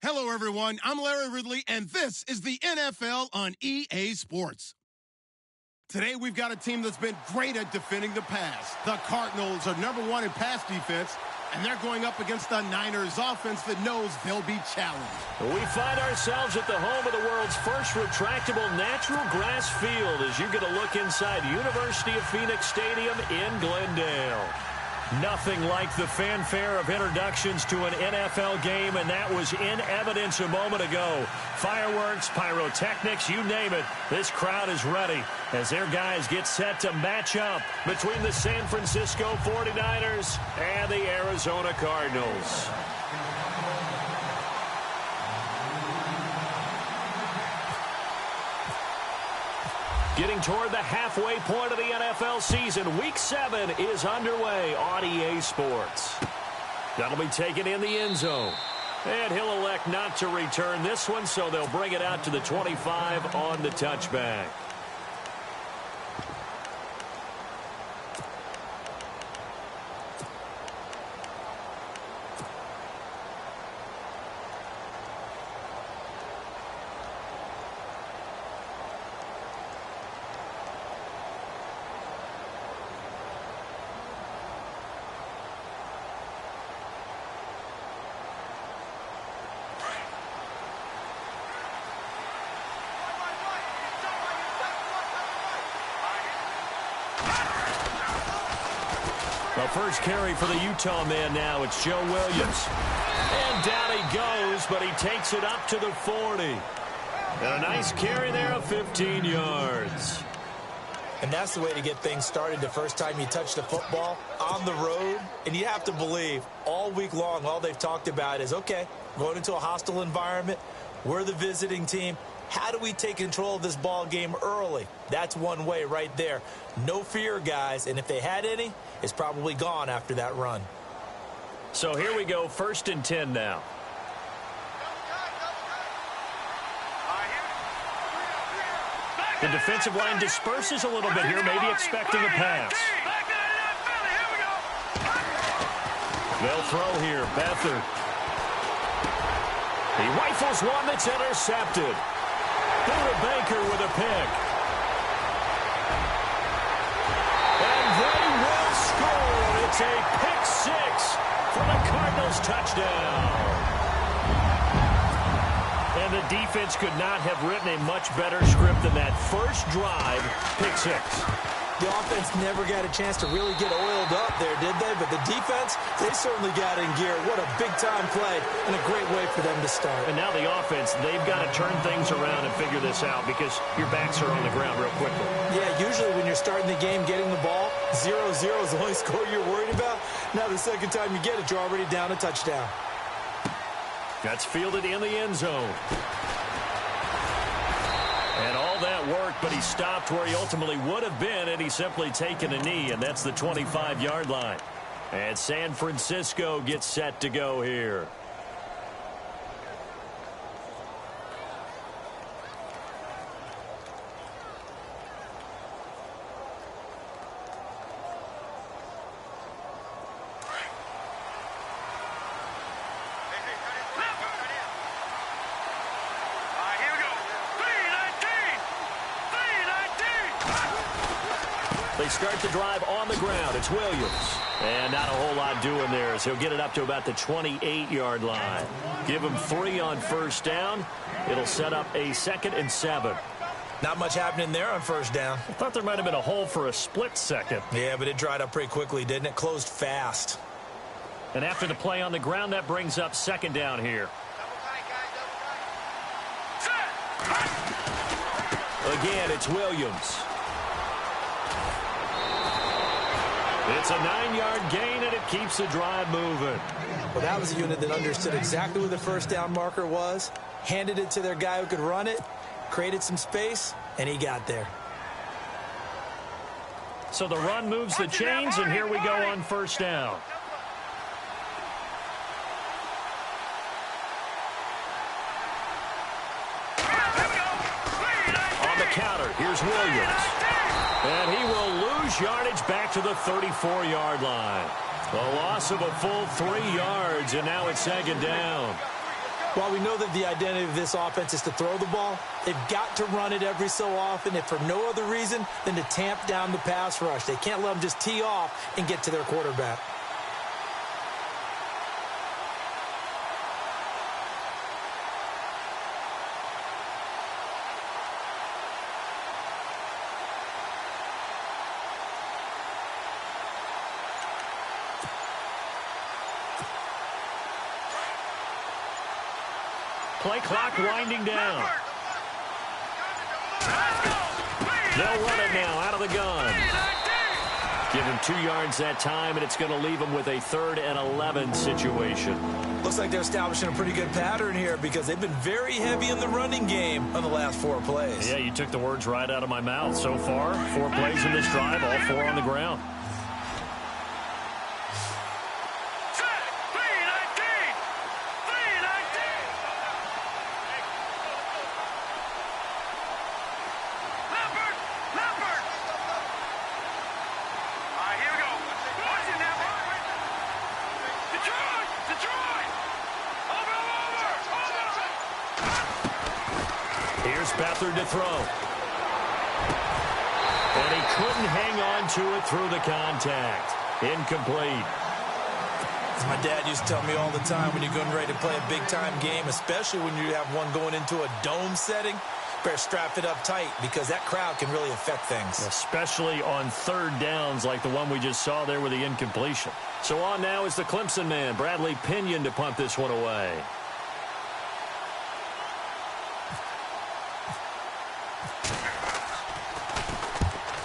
Hello, everyone. I'm Larry Ridley, and this is the NFL on EA Sports. Today, we've got a team that's been great at defending the pass. The Cardinals are #1 in pass defense, and they're going up against the Niners offense that knows they'll be challenged. We find ourselves at the home of the world's first retractable natural grass field as you get a look inside University of Phoenix Stadium in Glendale. Nothing like the fanfare of introductions to an NFL game, and that was in evidence a moment ago. Fireworks, pyrotechnics, you name it. This crowd is ready as their guys get set to match up between the San Francisco 49ers and the Arizona Cardinals. Getting toward the halfway point of the NFL season, Week 7 is underway on EA Sports. That'll be taken in the end zone. And he'll elect not to return this one, so they'll bring it out to the 25 on the touchback. The first carry for the Utah man now. It's Joe Williams. And down he goes, but he takes it up to the 40. And a nice carry there of 15 yards. And that's the way to get things started the first time you touch the football on the road. And you have to believe all week long, all they've talked about is, okay, going into a hostile environment. We're the visiting team. How do we take control of this ball game early? That's one way right there. No fear, guys. And if they had any, it's probably gone after that run. So here we go, 1st and 10 now. The defensive line disperses a little bit here, maybe expecting a pass. They'll throw here, Beathard. He rifles one that's intercepted. Buda Baker with a pick. And they will score. It's a pick 6 for the Cardinals touchdown. And the defense could not have written a much better script than that. First drive, pick 6. The offense never got a chance to really get oiled up there, did they? But the defense, they certainly got in gear. What a big-time play and a great way for them to start. And now the offense, they've got to turn things around and figure this out because your backs are on the ground real quickly. Yeah, usually when you're starting the game, getting the ball, 0-0 is the only score you're worried about. Now the second time you get it, you're already down a touchdown. That's fielded in the end zone. And all that worked, but he stopped where he ultimately would have been, and he's simply taken a knee, and that's the 25-yard line. And San Francisco gets set to go here. They start the drive on the ground. It's Williams. And not a whole lot doing there, so he'll get it up to about the 28-yard line. Give him 3 on first down. It'll set up a 2nd and 7. Not much happening there on first down. I thought there might have been a hole for a split second. Yeah, but it dried up pretty quickly, didn't it? Closed fast. And after the play on the ground, that brings up 2nd down here. Again, it's Williams. It's a 9-yard gain, and it keeps the drive moving. Well, that was a unit that understood exactly where the first down marker was, handed it to their guy who could run it, created some space, and he got there. So the run moves the chains, and here we go on first down. On the counter, here's Williams. And he will lose yardage back to the 34-yard line. A loss of a full 3 yards, and now it's 2nd down. While we know that the identity of this offense is to throw the ball, they've got to run it every so often, if for no other reason than to tamp down the pass rush. They can't let them just tee off and get to their quarterback. Play clock winding down. They'll run it now out of the gun. Give him 2 yards that time, and it's going to leave him with a 3rd and 11 situation. Looks like they're establishing a pretty good pattern here because they've been very heavy in the running game on the last 4 plays. Yeah, you took the words right out of my mouth. So far, 4 plays in this drive, all 4 on the ground. Beathard to throw. And he couldn't hang on to it through the contact. Incomplete. As my dad used to tell me all the time, when you're getting ready to play a big-time game, especially when you have one going into a dome setting, better strap it up tight because that crowd can really affect things. Especially on 3rd downs like the one we just saw there with the incompletion. So on now is the Clemson man, Bradley Pinion, to punt this one away.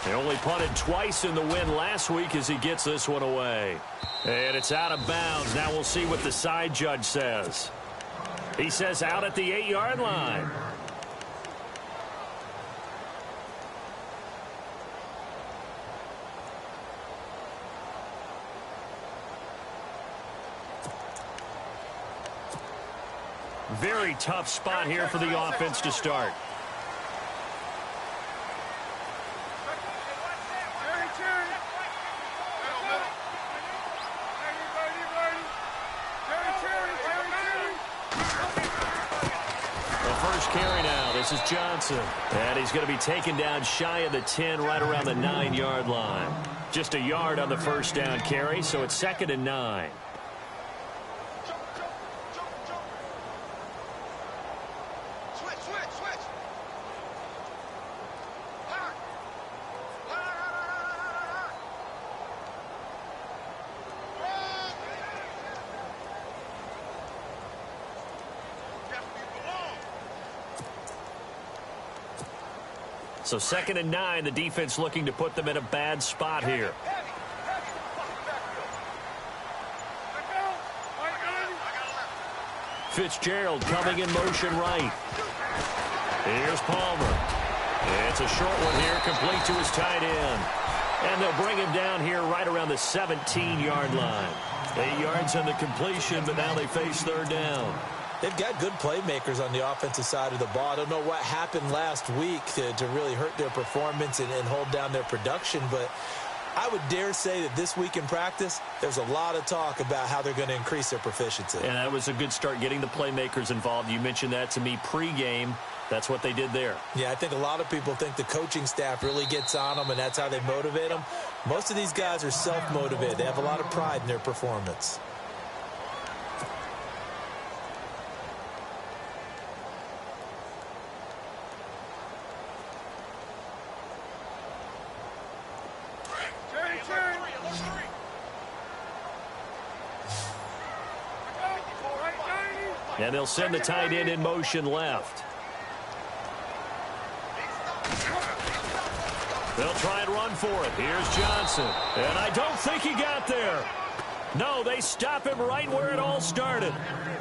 They only punted twice in the win last week as he gets this one away. And it's out of bounds. Now we'll see what the side judge says. He says out at the 8-yard line. Very tough spot here for the offense to start. Carry now. This is Johnson. And he's going to be taken down shy of the 10, right around the 9-yard line. Just a yard on the first down carry, so it's 2nd and 9. So 2nd and 9, the defense looking to put them in a bad spot here. Fitzgerald coming in motion right. Here's Palmer. It's a short one here, complete to his tight end. And they'll bring him down here right around the 17-yard line. 8 yards on the completion, but now they face 3rd down. They've got good playmakers on the offensive side of the ball. I don't know what happened last week to really hurt their performance and hold down their production, but I would dare say that this week in practice, there's a lot of talk about how they're going to increase their proficiency. And that was a good start, getting the playmakers involved. You mentioned that to me pregame. That's what they did there. Yeah, I think a lot of people think the coaching staff really gets on them, and that's how they motivate them. Most of these guys are self-motivated. They have a lot of pride in their performance. And they'll send the tight end in motion left. They'll try and run for it. Here's Johnson. And I don't think he got there. No, they stop him right where it all started.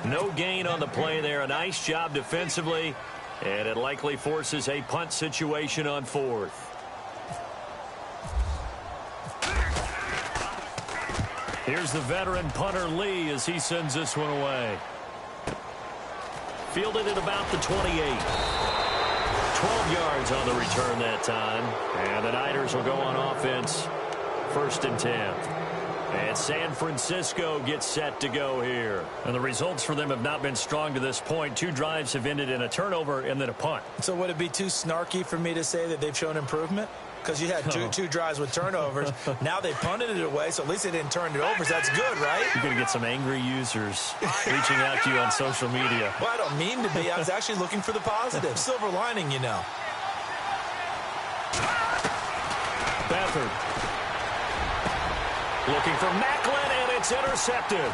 No gain on the play there. A nice job defensively. And it likely forces a punt situation on 4th. Here's the veteran punter Lee as he sends this one away. Fielded at about the 28. 12 yards on the return that time. And the Niners will go on offense 1st and 10. And San Francisco gets set to go here. And the results for them have not been strong to this point. 2 drives have ended in a turnover and then a punt. So would it be too snarky for me to say that they've shown improvement? Because you had two drives with turnovers. Now they punted it away, so at least they didn't turn it over. So that's good, right? You're going to get some angry users reaching out to you on social media. Well, I don't mean to be. I was actually looking for the positive. Silver lining, you know. Beathard. Looking for Macklin, and it's intercepted.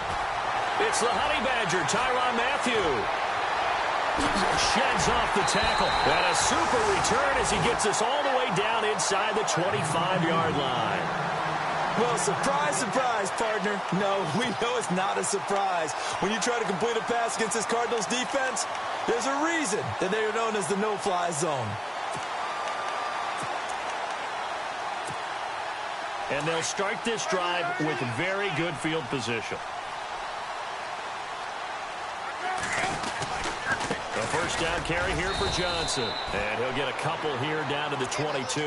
It's the Honey Badger, Tyrann Mathieu. Sheds off the tackle. And a super return as he gets us all the way down inside the 25-yard line. Well, surprise, surprise, partner. No, we know it's not a surprise. When you try to complete a pass against this Cardinals defense, there's a reason that they are known as the no-fly zone. And they'll start this drive with very good field position. A first down carry here for Johnson. And he'll get a couple here down to the 22.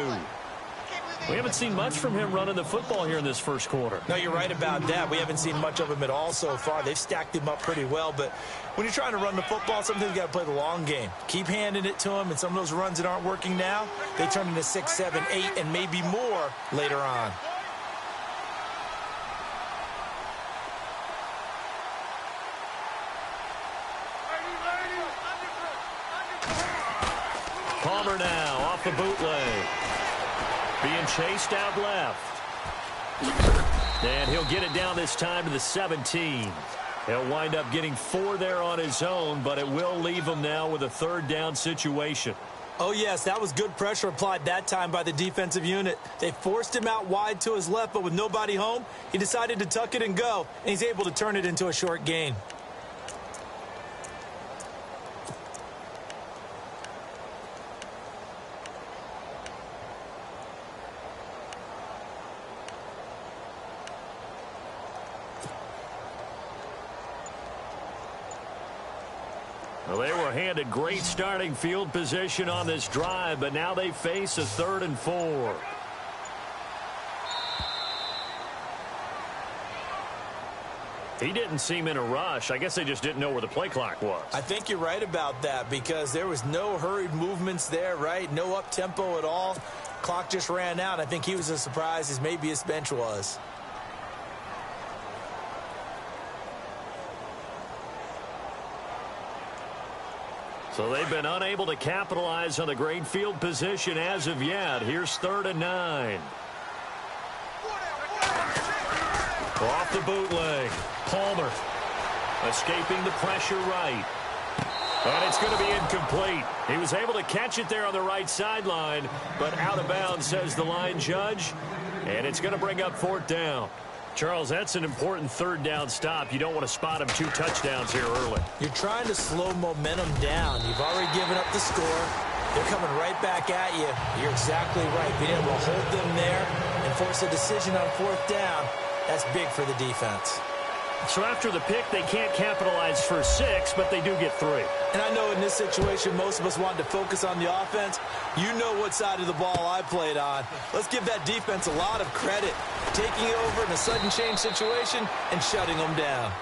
We haven't seen much from him running the football here in this first quarter. No, you're right about that. We haven't seen much of him at all so far. They've stacked him up pretty well. But when you're trying to run the football, sometimes you got to play the long game. Keep handing it to him, and some of those runs that aren't working now, they turn into 6, 7, 8, and maybe more later on. Palmer now off the bootleg. Being chased out left. And he'll get it down this time to the 17. He'll wind up getting 4 there on his own, but it will leave him now with a third down situation. Oh, yes, that was good pressure applied that time by the defensive unit. They forced him out wide to his left, but with nobody home, he decided to tuck it and go, and he's able to turn it into a short gain. Well, they were handed great starting field position on this drive, but now they face a 3rd and 4. He didn't seem in a rush. I guess they just didn't know where the play clock was. I think you're right about that because there was no hurried movements there, right? No up-tempo at all. Clock just ran out. I think he was as surprised as maybe his bench was. So they've been unable to capitalize on the great field position as of yet. Here's 3rd and 9. Off the bootleg. Palmer escaping the pressure right. And it's going to be incomplete. He was able to catch it there on the right sideline, but out of bounds, says the line judge. And it's going to bring up 4th down. Charles, that's an important 3rd down stop. You don't want to spot him 2 touchdowns here early. You're trying to slow momentum down. You've already given up the score. They're coming right back at you. You're exactly right. Being able to hold them there and force a decision on 4th down, that's big for the defense. So after the pick, they can't capitalize for 6, but they do get 3. And I know in this situation, most of us wanted to focus on the offense. You know what side of the ball I played on. Let's give that defense a lot of credit. Taking it over in a sudden change situation and shutting them down.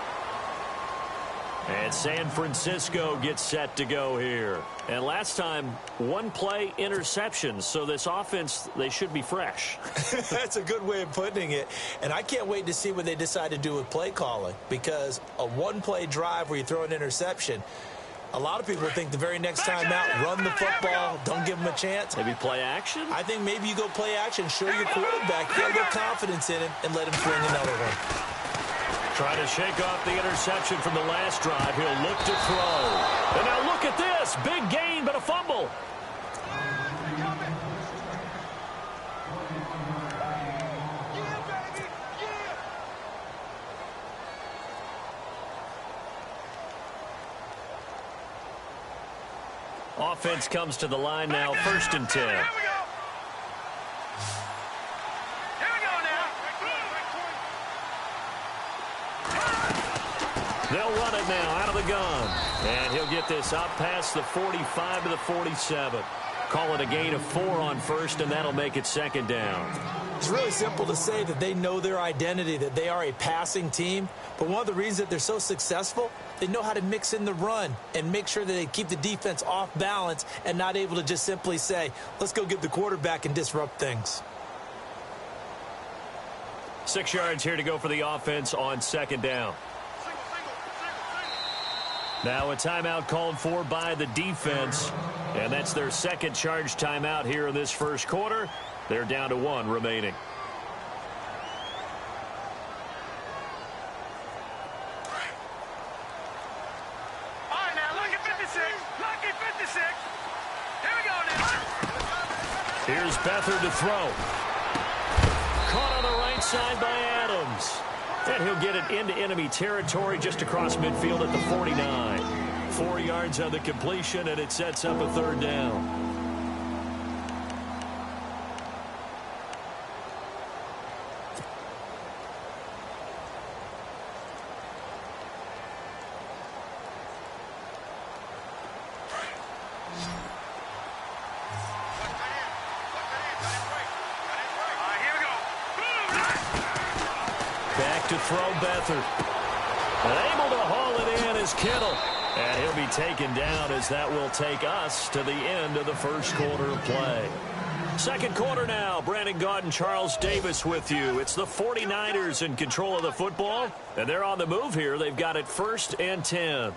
And San Francisco gets set to go here. And last time, 1-play interceptions. So this offense, they should be fresh. That's a good way of putting it. And I can't wait to see what they decide to do with play calling. Because a 1-play drive where you throw an interception, a lot of people think the very next time out, run the football, don't give them a chance. Maybe play action? I think maybe you go play action, show your quarterback, get a little confidence in him, and let him fling another one. Trying to shake off the interception from the last drive. He'll look to throw. And now look at this. Big gain, but a fumble. Offense comes to the line now, 1st and 10. They'll run it now out of the gun. And he'll get this up past the 45 to the 47. call it a gain of 4 on first, and that'll make it second down. It's really simple to say that they know their identity, that they are a passing team. But one of the reasons that they're so successful, they know how to mix in the run and make sure that they keep the defense off balance and not able to just simply say, let's go get the quarterback and disrupt things. 6 yards here to go for the offense on second down. Now a timeout called for by the defense, and that's their second charge timeout here in this first quarter. They're down to 1 remaining. All right, now look at 56. Look at 56. Here we go now. Here's Beathard to throw. Caught on the right side by Adams. And he'll get it into enemy territory just across midfield at the 49. 4 yards on the completion, and it sets up a third down. To throw Beathard. And able to haul it in is Kittle. And he'll be taken down as that will take us to the end of the first quarter of play. Second quarter now. Brandon Gaudin, Charles Davis with you. It's the 49ers in control of the football. And they're on the move here. They've got it 1st and 10.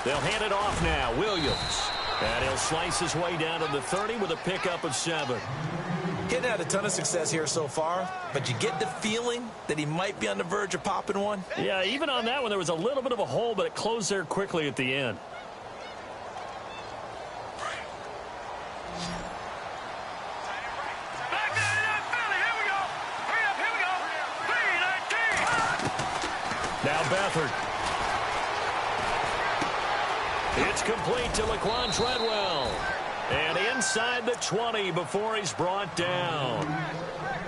They'll hand it off now. Williams. And he'll slice his way down to the 30 with a pickup of 7. Getting had a ton of success here so far, but you get the feeling that he might be on the verge of popping one. Yeah, even on that one, there was a little bit of a hole, but it closed there quickly at the end. Now Beathard. It's complete to Laquan Treadwell. And inside the 20 before he's brought down.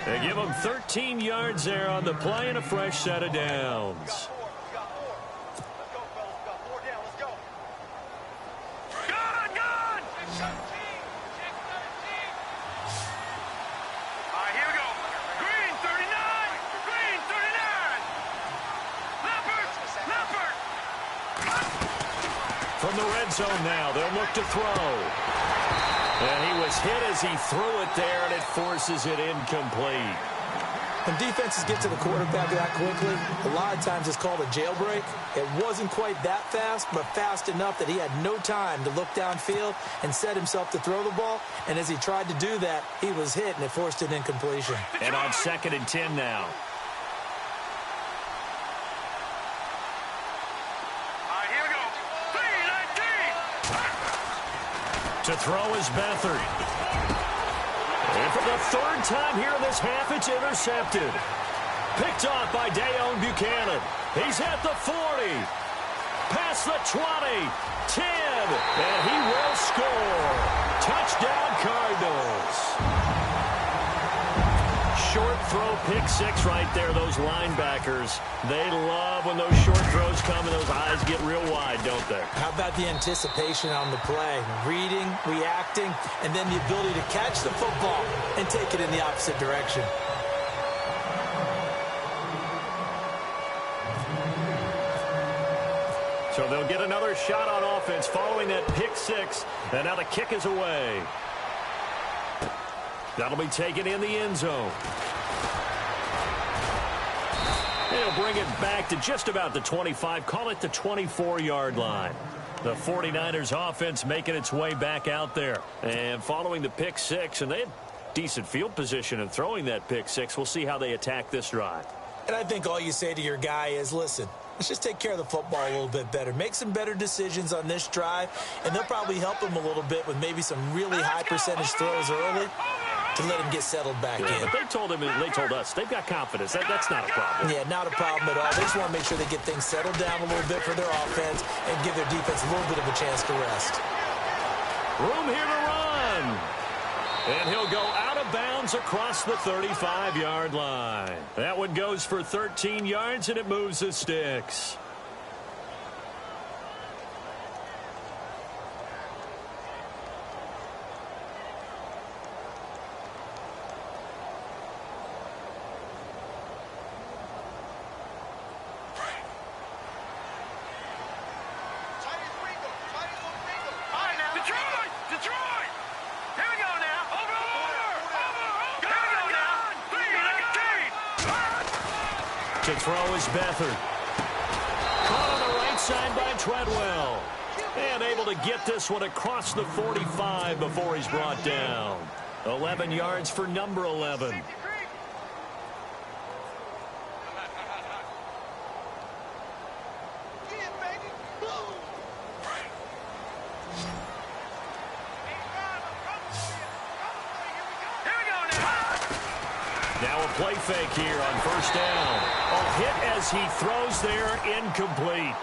They give him 13 yards there on the play and a fresh set of downs. From the red zone now, they'll look to throw. And he was hit as he threw it there, and it forces it incomplete. When defenses get to the quarterback that quickly, a lot of times it's called a jailbreak. It wasn't quite that fast, but fast enough that he had no time to look downfield and set himself to throw the ball. And as he tried to do that, he was hit, and it forced an incompletion. And on 2nd and 10 now. To throw is Beathard. And for the 3rd time here in this half, it's intercepted. Picked off by Deone Buchanan. He's at the 40. Past the 20. 10. And he will score. Touchdown Cardinals. Short throw, pick 6 right there. Those linebackers, they love when those short throws come and those eyes get real wide, don't they? How about the anticipation on the play? Reading, reacting, and then the ability to catch the football and take it in the opposite direction. So they'll get another shot on offense following that pick 6. And now the kick is away. That'll be taken in the end zone. They'll bring it back to just about the 25. Call it the 24-yard line. The 49ers offense making its way back out there. And following the pick 6, and they had decent field position in throwing that pick 6. We'll see how they attack this drive. And I think all you say to your guy is, listen, let's just take care of the football a little bit better. Make some better decisions on this drive, and they'll probably help him a little bit with maybe some really high percentage throws early to let him get settled back in. But they told us they've got confidence. That's not a problem. Yeah, not a problem at all. They just want to make sure they get things settled down a little bit for their offense and give their defense a little bit of a chance to rest. Room here to run. And he'll go out of bounds across the 35-yard line. That one goes for 13 yards, and it moves the sticks. To throw is Beathard. Caught on the right side by Treadwell. And able to get this one across the 45 before he's brought down. 11 yards for number 11. Now a play fake here on first down. A hit as he throws there, incomplete.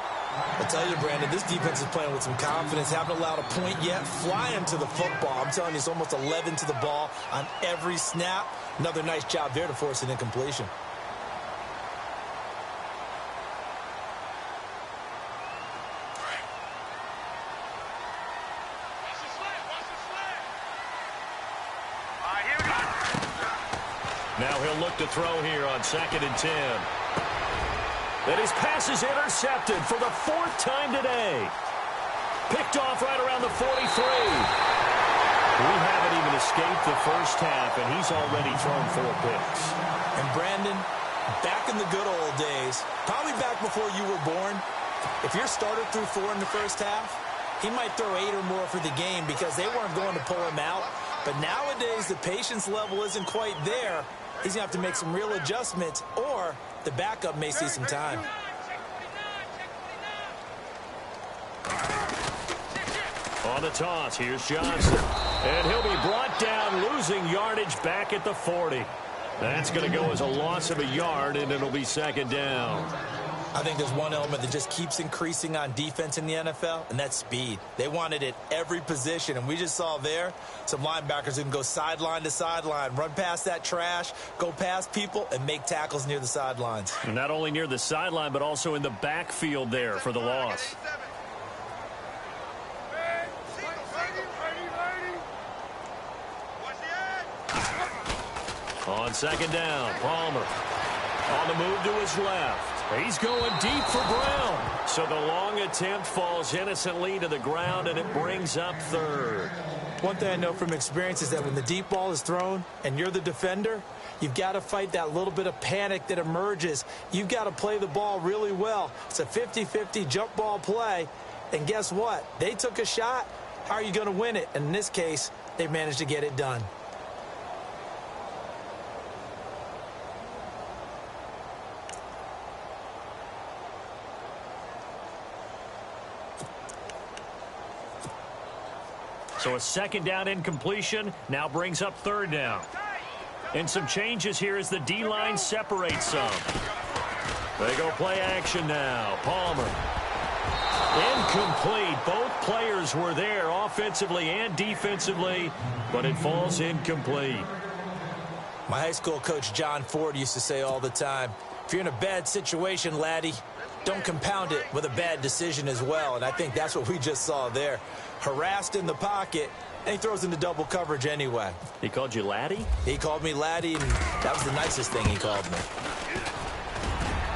I tell you, Brandon, this defense is playing with some confidence. Haven't allowed a point yet. Flying to the football. I'm telling you, it's almost 11 to the ball on every snap. Another nice job there to force an incompletion. Now he'll look to throw here on 2nd and 10. And his pass is intercepted for the 4th time today. Picked off right around the 43. We haven't even escaped the first half, and he's already thrown 4 picks. And Brandon, back in the good old days, probably back before you were born, if your starter threw 4 in the first half, he might throw 8 or more for the game because they weren't going to pull him out. But nowadays, the patience level isn't quite there. He's going to have to make some real adjustments, or the backup may see some time. On the toss, here's Johnson. And he'll be brought down, losing yardage back at the 40. That's going to go as a loss of a yard, and it'll be 2nd down. I think there's one element that just keeps increasing on defense in the NFL, and that's speed. They want it at every position, and we just saw there some linebackers who can go sideline to sideline, run past that trash, go past people, and make tackles near the sidelines. And not only near the sideline, but also in the backfield there for the loss. On 2nd down, Palmer on the move to his left. He's going deep for Brown. So the long attempt falls innocently to the ground, and it brings up 3rd. One thing I know from experience is that when the deep ball is thrown and you're the defender, you've got to fight that little bit of panic that emerges. You've got to play the ball really well. It's a 50-50 jump ball play. And guess what? They took a shot. How are you going to win it? And in this case, they managed to get it done. So a 2nd down incompletion now brings up 3rd down. And some changes here as the D-line separates some. They go play action now. Palmer. Incomplete. Both players were there offensively and defensively, but it falls incomplete. My high school coach, John Ford, used to say all the time, if you're in a bad situation, laddie, don't compound it with a bad decision as well. And I think that's what we just saw there. Harassed in the pocket, and he throws into double coverage anyway. He called you laddie? He called me laddie, and that was the nicest thing he called me.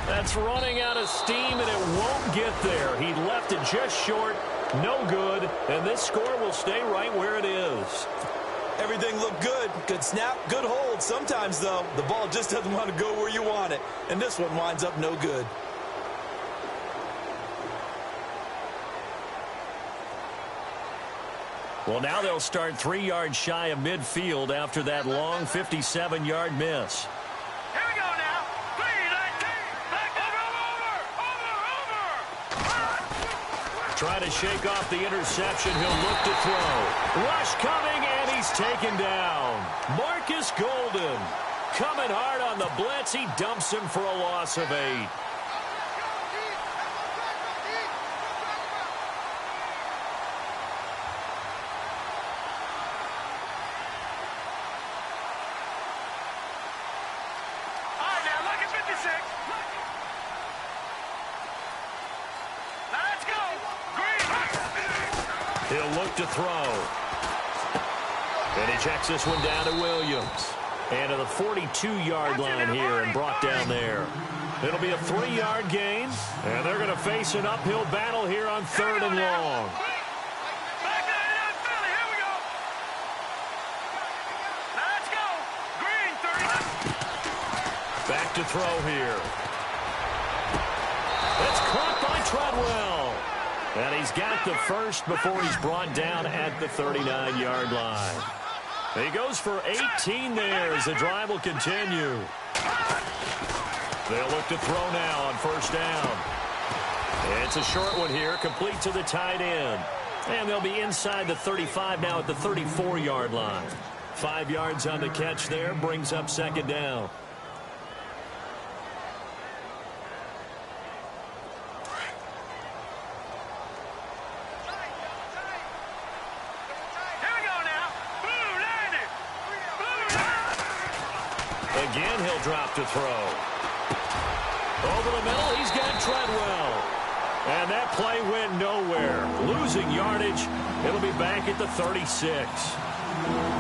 That's running out of steam, and it won't get there. He left it just short, no good, and this score will stay right where it is. Everything looked good. Good snap, good hold. Sometimes, though, the ball just doesn't want to go where you want it, and this one winds up no good. Well, now they'll start 3 yards shy of midfield after that long 57-yard miss. Here we go now. 3-19. Back over. Trying to shake off the interception. He'll look to throw. Rush coming, and he he's taken down. Marcus Golden coming hard on the blitz. He dumps him for a loss of 8. He'll look to throw. And he checks this one down to Williams. And to the 42-yard line here and brought down there. It'll be a 3-yard gain. And they're going to face an uphill battle here on 3rd and long. Back to throw here. It's caught by Treadwell. And he's got the first before he's brought down at the 39-yard line. He goes for 18 there as the drive will continue. They'll look to throw now on 1st down. It's a short one here, complete to the tight end. And they'll be inside the 35 now at the 34-yard line. 5 yards on the catch there, brings up 2nd down. Again, he'll drop to throw. Over the middle, he's got Treadwell. And that play went nowhere. Losing yardage. It'll be back at the 36.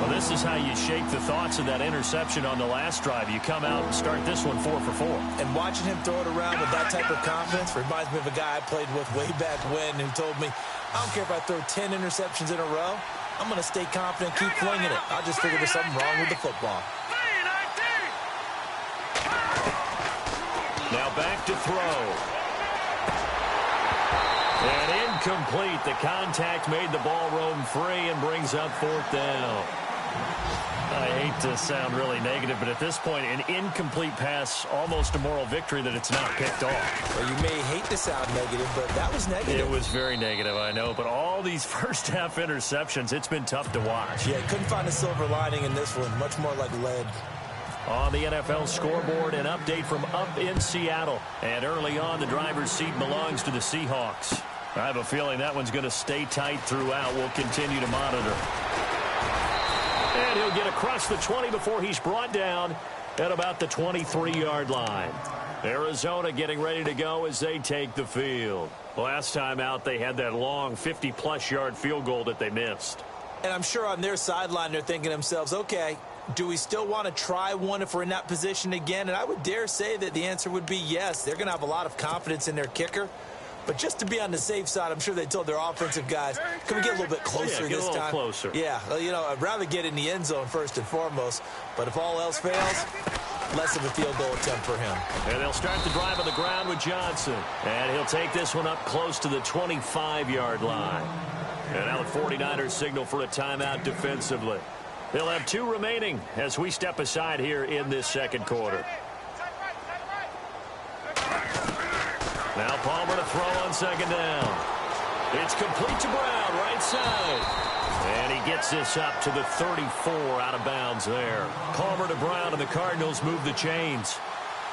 Well, this is how you shape the thoughts of that interception on the last drive. You come out and start this one 4 for 4. And watching him throw it around with that type of confidence reminds me of a guy I played with way back when who told me, I don't care if I throw 10 interceptions in a row. I'm going to stay confident, keep flinging it. I just figured there's something wrong with the football. Now back to throw. And incomplete. The contact made the ball roam free and brings up 4th down. I hate to sound really negative, but at this point, an incomplete pass, almost a moral victory that it's not picked off. Well, you may hate to sound negative, but that was negative. It was very negative, I know, but all these first-half interceptions, it's been tough to watch. Yeah, couldn't find a silver lining in this one. Much more like lead. On the NFL scoreboard, an update from up in Seattle. And early on, the driver's seat belongs to the Seahawks. I have a feeling that one's going to stay tight throughout. We'll continue to monitor. And he'll get across the 20 before he's brought down at about the 23-yard line. Arizona getting ready to go as they take the field. Last time out, they had that long 50-plus yard field goal that they missed. And I'm sure on their sideline, they're thinking to themselves, okay, do we still want to try one if we're in that position again? And I would dare say that the answer would be yes. They're going to have a lot of confidence in their kicker. But just to be on the safe side, I'm sure they told their offensive guys, can we get a little bit closer this time? Closer. Yeah, well, you know, I'd rather get in the end zone first and foremost. But if all else fails, less of a field goal attempt for him. And they'll start the drive on the ground with Johnson. And he'll take this one up close to the 25-yard line. And now the 49ers signal for a timeout defensively. They'll have 2 remaining as we step aside here in this second quarter. Now Palmer to throw on 2nd down. It's complete to Brown, right side. And he gets this up to the 34 out of bounds there. Palmer to Brown, and the Cardinals move the chains.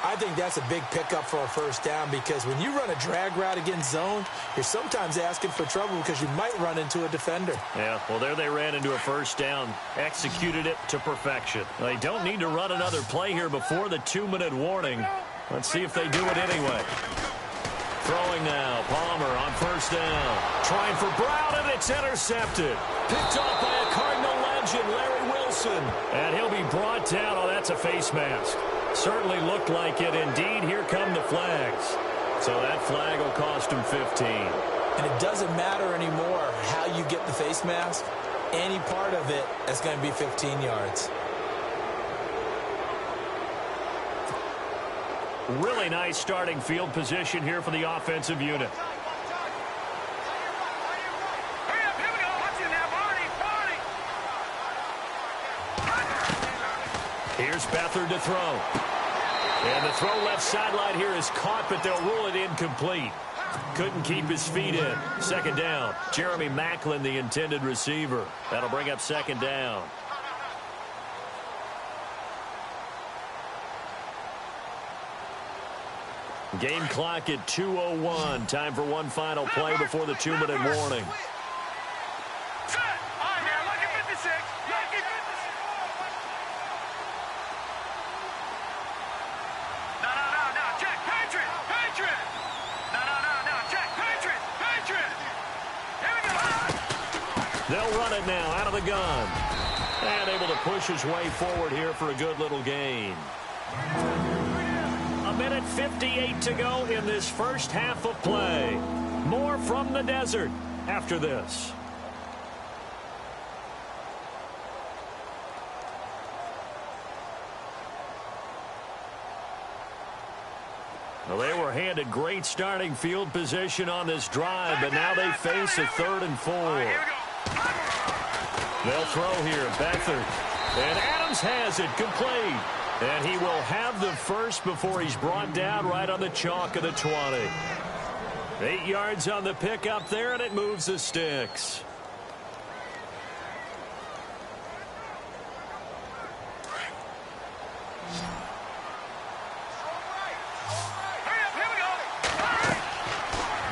I think that's a big pickup for a 1st down because when you run a drag route against zone, you're sometimes asking for trouble because you might run into a defender. Yeah, well, there they ran into a 1st down, executed it to perfection. They don't need to run another play here before the 2-minute warning. Let's see if they do it anyway. Throwing now, Palmer on 1st down. Trying for Brown, and it's intercepted. Picked off by a Cardinal legend, Larry Wilson. And he'll be brought down. Oh, that's a face mask. Certainly looked like it. Indeed, here come the flags. So that flag will cost him 15. And it doesn't matter anymore how you get the face mask. Any part of it is going to be 15 yards. Really nice starting field position here for the offensive unit. Here's Beathard to throw. And the throw left sideline here is caught, but they'll rule it incomplete. Couldn't keep his feet in. Second down. Jeremy Maclin, the intended receiver. That'll bring up second down. Game clock at 2:01. Time for one final play before the 2-minute warning. They'll run it now out of the gun. And able to push his way forward here for a good little gain. 1:58 to go in this first half of play. More from the desert after this. Well, they were handed great starting field position on this drive, but now they face a 3rd and 4. They'll throw here. Beathard. And Adams has it complete. And he will have the first before he's brought down right on the chalk of the 20. 8 yards on the pickup there, and it moves the sticks.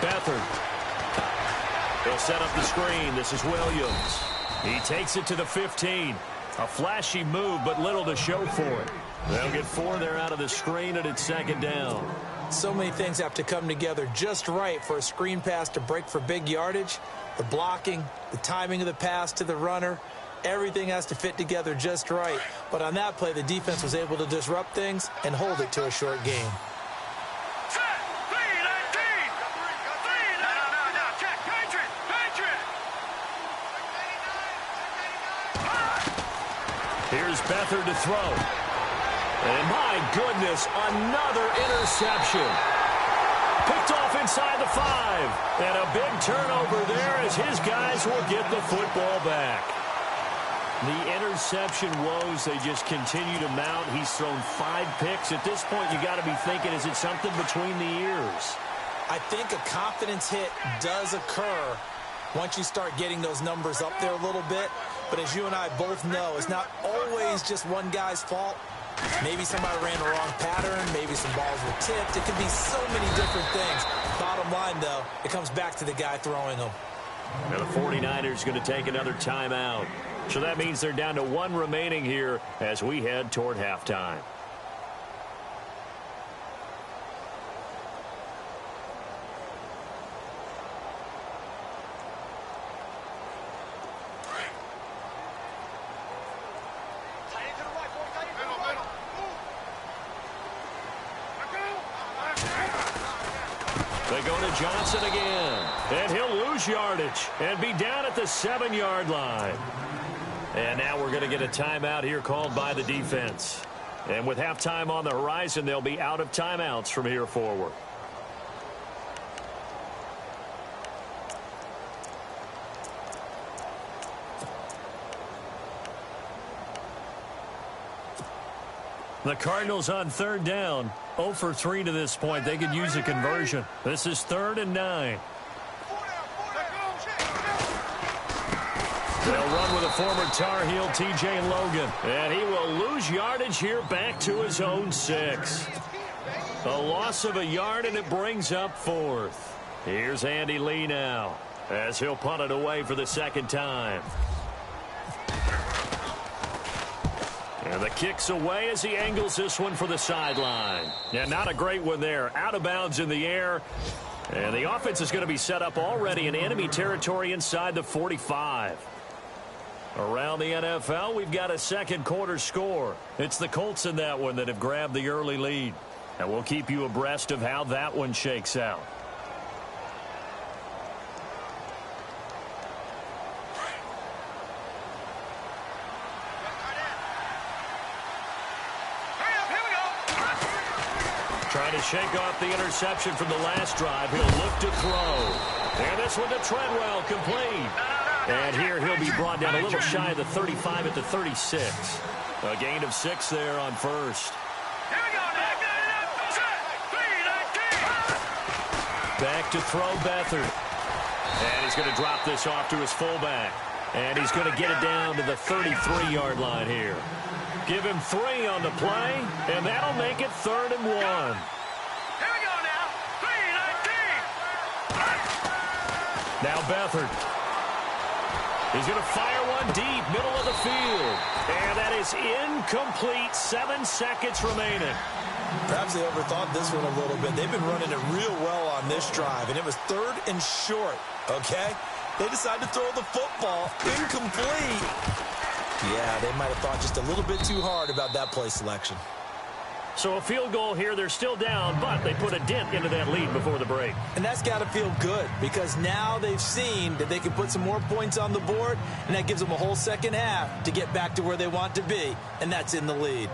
Beathard. They'll set up the screen. This is Williams. He takes it to the 15. A flashy move, but little to show for it. They'll get 4 there out of the screen, and it's second down. So many things have to come together just right for a screen pass to break for big yardage. The blocking, the timing of the pass to the runner, everything has to fit together just right. But on that play, the defense was able to disrupt things and hold it to a short game. Here's Beathard to throw. And my goodness, another interception. Picked off inside the 5. And a big turnover there as his guys will get the football back. The interception woes, they just continue to mount. He's thrown 5 picks. At this point, you got to be thinking, is it something between the ears? I think a confidence hit does occur once you start getting those numbers up there a little bit. But as you and I both know, it's not always just one guy's fault. Maybe somebody ran the wrong pattern. Maybe some balls were tipped. It could be so many different things. Bottom line, though, it comes back to the guy throwing them. Now the 49ers going to take another timeout. So that means they're down to 1 remaining here as we head toward halftime. They go to Johnson again, and he'll lose yardage and be down at the 7-yard line. And now we're going to get a timeout here called by the defense. And with halftime on the horizon, they'll be out of timeouts from here forward. The Cardinals on 3rd down, 0 for 3 to this point. They could use a conversion. This is 3rd and 9. They'll run with a former Tar Heel, T.J. Logan. And he will lose yardage here back to his own 6. A loss of a yard, and it brings up 4th. Here's Andy Lee now as he'll punt it away for the 2nd time. And the kick's away as he angles this one for the sideline. Yeah, not a great one there. Out of bounds in the air. And the offense is going to be set up already in enemy territory inside the 45. Around the NFL, we've got a 2nd quarter score. It's the Colts in that one that have grabbed the early lead. And we'll keep you abreast of how that one shakes out. Trying to shake off the interception from the last drive. He'll look to throw. And this one to Treadwell, complete. And here he'll be brought down a little shy of the 35 at the 36. A gain of 6 there on 1st. Back to throw Beathard. And he's going to drop this off to his fullback. And he's going to get it down to the 33-yard line here. Give him 3 on the play, and that'll make it 3rd and 1. Here we go now. 3-19. Now Beathard. He's going to fire one deep, middle of the field. And that is incomplete. 7 seconds remaining. Perhaps they overthought this one a little bit. They've been running it real well on this drive, and it was 3rd and short, okay? They decided to throw the football incomplete. Yeah, they might have thought just a little bit too hard about that play selection. So a field goal here. They're still down, but they put a dent into that lead before the break. And that's got to feel good because now they've seen that they can put some more points on the board, and that gives them a whole second half to get back to where they want to be, and that's in the lead.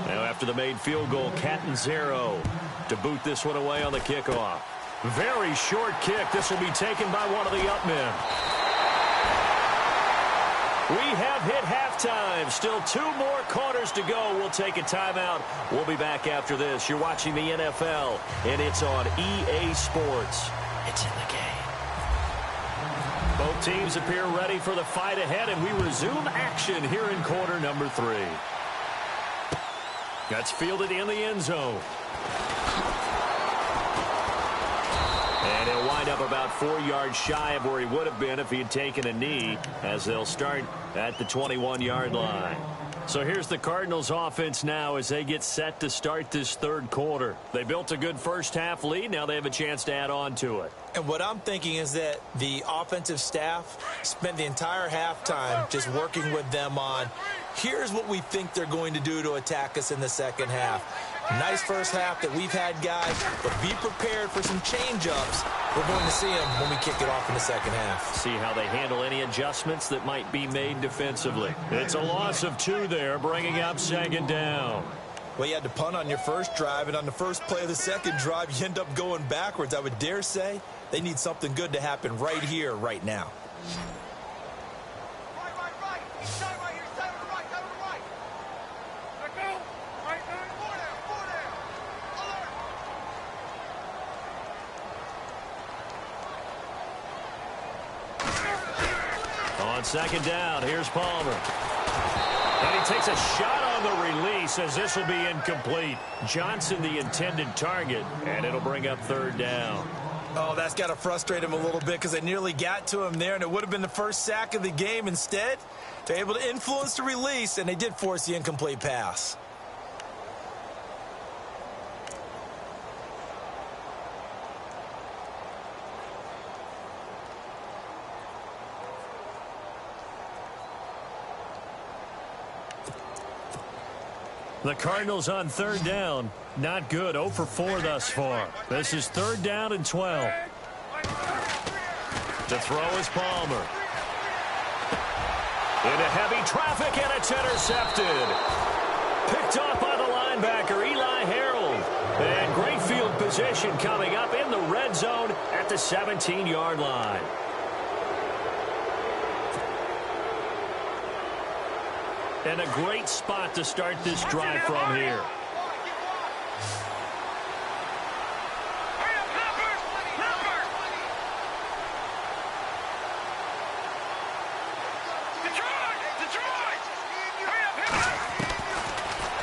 Now after the made field goal, Catanzaro to boot this one away on the kickoff. Very short kick. This will be taken by one of the up men. We have hit halftime. Still 2 more quarters to go. We'll take a timeout. We'll be back after this. You're watching the NFL, and it's on EA Sports. It's in the game. Both teams appear ready for the fight ahead, and we resume action here in quarter number 3. That's fielded in the end zone. And he'll wind up about 4 yards shy of where he would have been if he had taken a knee, as they'll start at the 21-yard line. So here's the Cardinals offense now as they get set to start this 3rd quarter. They built a good first-half lead. Now they have a chance to add on to it. And what I'm thinking is that the offensive staff spent the entire halftime just working with them on, here's what we think they're going to do to attack us in the second half. Nice first half that we've had, guys, but be prepared for some change-ups. We're going to see them when we kick it off in the second half. See how they handle any adjustments that might be made defensively. It's a loss of 2 there, bringing up 2nd down. Well, you had to punt on your first drive, and on the first play of the second drive, you end up going backwards. I would dare say they need something good to happen right here, right now. On 2nd down, here's Palmer. And he takes a shot on the release as this will be incomplete. Johnson the intended target, and it'll bring up 3rd down. Oh, that's got to frustrate him a little bit because they nearly got to him there, and it would have been the first sack of the game. Instead, they're able to influence the release, and they did force the incomplete pass. The Cardinals on 3rd down. Not good. 0 for 4 thus far. This is 3rd down and 12. To throw is Palmer. Into heavy traffic, and it's intercepted. Picked off by the linebacker, Eli Harold. And great field position coming up in the red zone at the 17-yard line. And a great spot to start this drive from here.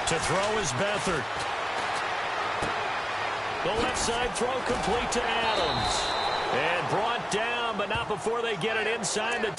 To throw is Beathard. The left side throw complete to Adams. And brought down, but not before they get it inside the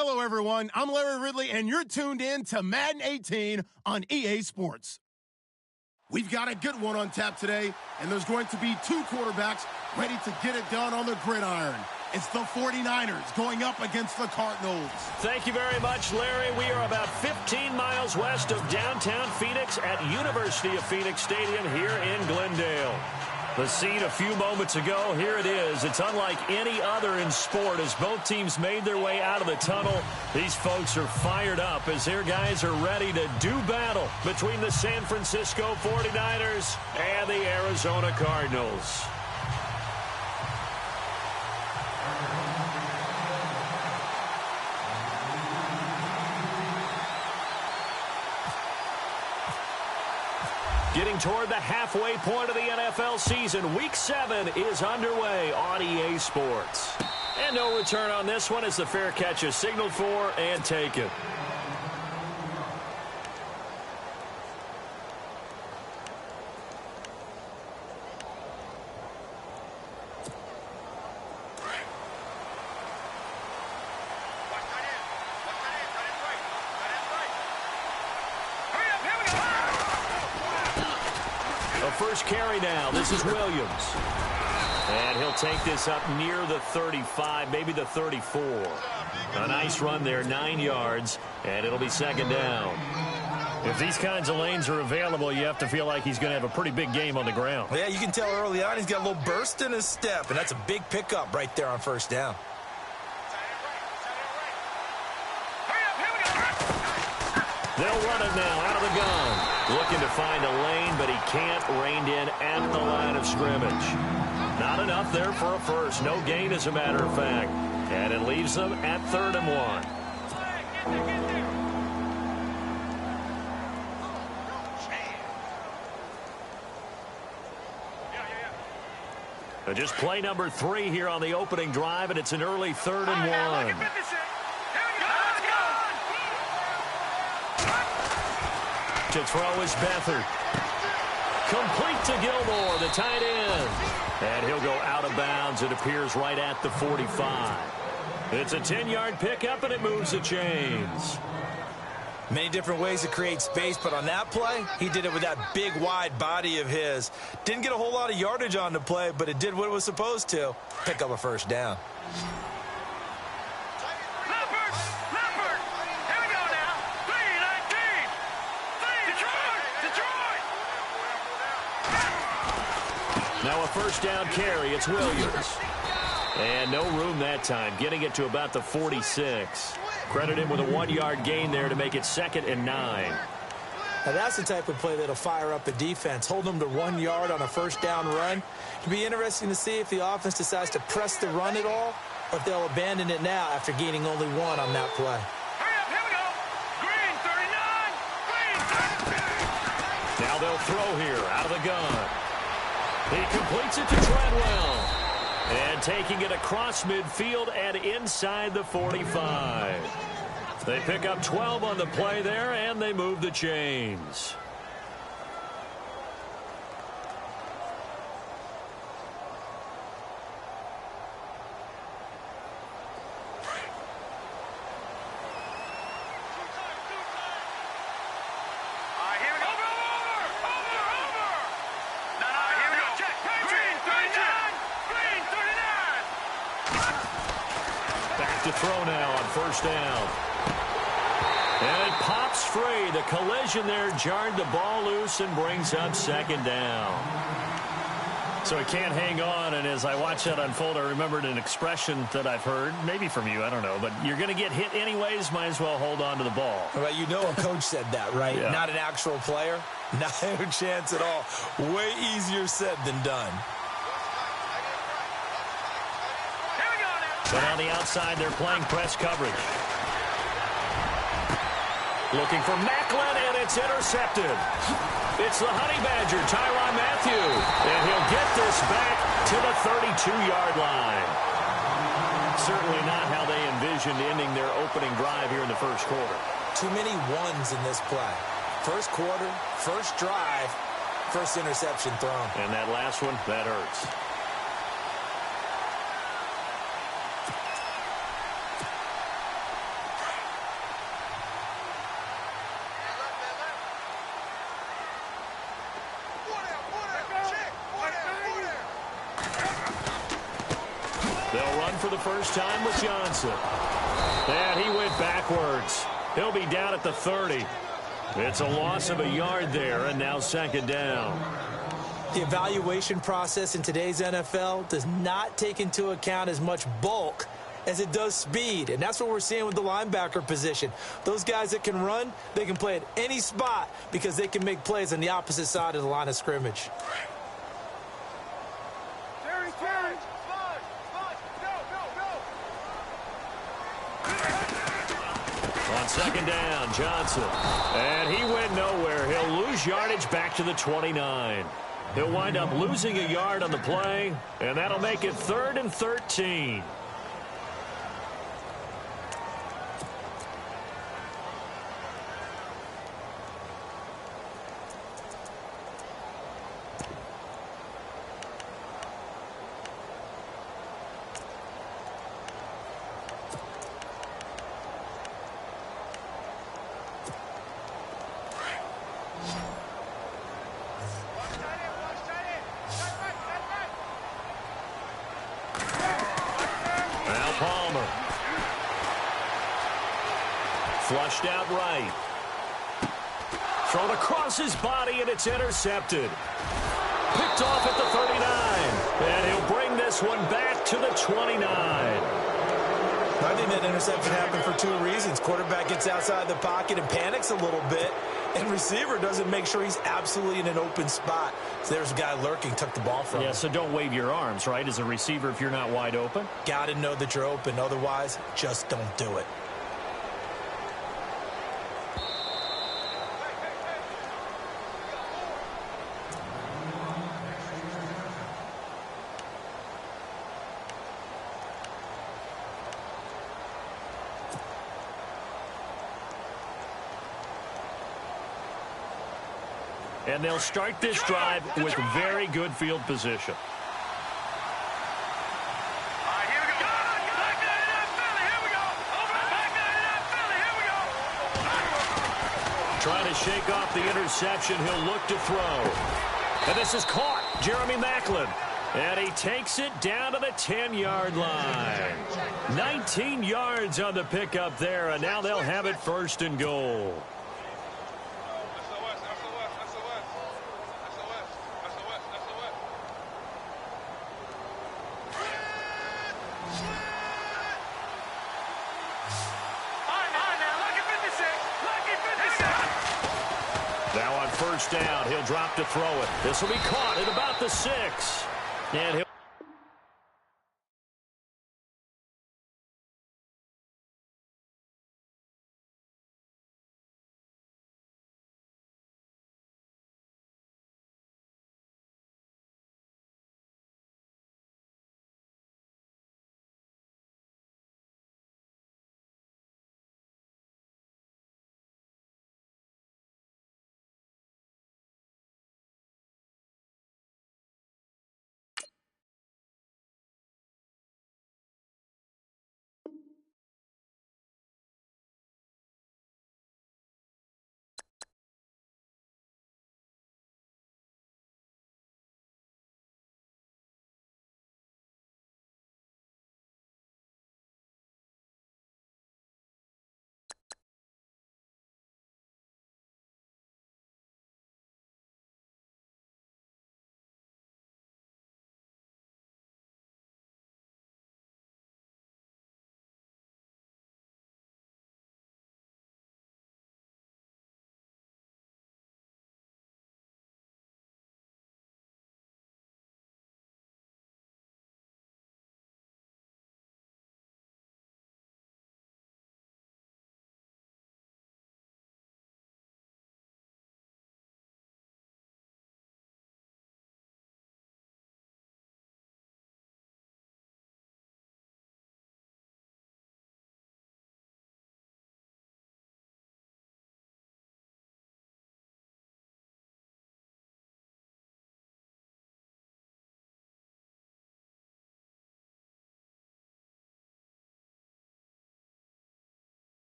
Hello, everyone. I'm Larry Ridley, and you're tuned in to Madden 18 on EA Sports. We've got a good one on tap today, and there's going to be two quarterbacks ready to get it done on the gridiron. It's the 49ers going up against the Cardinals. Thank you very much, Larry. We are about 15 miles west of downtown Phoenix at University of Phoenix Stadium here in Glendale. The scene a few moments ago, here it is. It's unlike any other in sport as both teams made their way out of the tunnel. These folks are fired up as their guys are ready to do battle between the San Francisco 49ers and the Arizona Cardinals. Getting toward the halfway point of the NFL season, Week 7 is underway on EA Sports. And no return on this one as the fair catch is signaled for and taken. First carry now. This is Williams. And he'll take this up near the 35, maybe the 34. A nice run there, 9 yards, and it'll be second down. If these kinds of lanes are available, you have to feel like he's going to have a pretty big game on the ground. Yeah, you can tell early on he's got a little burst in his step, and that's a big pickup right there on first down. They'll run it now out of the gun. Looking to find a lane, but he can't. Reined in at the line of scrimmage. Not enough there for a first. No gain, as a matter of fact. And it leaves them at 3rd and 1. Just play number 3 here on the opening drive, and it's an early 3rd and 1. To throw is Beathard. Complete to Gilmore, the tight end. And he'll go out of bounds. It appears right at the 45. It's a 10-yard pickup, and it moves the chains. Many different ways to create space, but on that play, he did it with that big, wide body of his. Didn't get a whole lot of yardage on the play, but it did what it was supposed to. Pick up a first down. Now a first down carry. It's Williams. And no room that time. Getting it to about the 46. Credit him with a 1-yard gain there to make it 2nd and 9. Now that's the type of play that'll fire up a defense. Hold them to 1 yard on a first down run. It'll be interesting to see if the offense decides to press the run at all, or if they'll abandon it now after gaining only 1 on that play. Here we go. Green 39. Green 39. Now they'll throw here out of the gun. He completes it to Treadwell. And taking it across midfield and inside the 45. They pick up 12 on the play there, and they move the chains. To throw now on first down. And it pops free. The collision there jarred the ball loose and brings up 2nd down. So it can't hang on, and as I watch that unfold, I remembered an expression that I've heard, maybe from you, I don't know, but you're going to get hit anyways, might as well hold on to the ball. Well, you know a coach said that, right? Yeah. Not an actual player. No chance at all. Way easier said than done. But on the outside, they're playing press coverage. Looking for Macklin, and it's intercepted. It's the Honey Badger, Tyrann Mathieu. And he'll get this back to the 32-yard line. Certainly not how they envisioned ending their opening drive here in the first quarter. Too many ones in this play. First quarter, first drive, first interception thrown. And that last one, that hurts. for the first time with Johnson. And he went backwards. He'll be down at the 30. It's a loss of a yard there, and now second down. The evaluation process in today's NFL does not take into account as much bulk as it does speed, and that's what we're seeing with the linebacker position. Those guys that can run, they can play at any spot because they can make plays on the opposite side of the line of scrimmage. On second down, Johnson. And he went nowhere. He'll lose yardage back to the 29. He'll wind up losing a yard on the play, and that'll make it 3rd and 13. Flushed out right. Thrown across his body, and it's intercepted. Picked off at the 39. And he'll bring this one back to the 29. I think that interception happened for 2 reasons. Quarterback gets outside the pocket and panics a little bit, and receiver doesn't make sure he's absolutely in an open spot. So there's a guy lurking, took the ball from him. Yeah, so don't wave your arms, right, as a receiver if you're not wide open? Got to know that you're open. Otherwise, just don't do it. And they'll start this drive with very good field position. Trying to shake off the interception. He'll look to throw. And this is caught. Jeremy Maclin. And he takes it down to the 10-yard line. 19 yards on the pickup there, and now they'll have it 1st and goal. Now on 1st down, he'll drop to throw it. This will be caught at about the 6. And he'll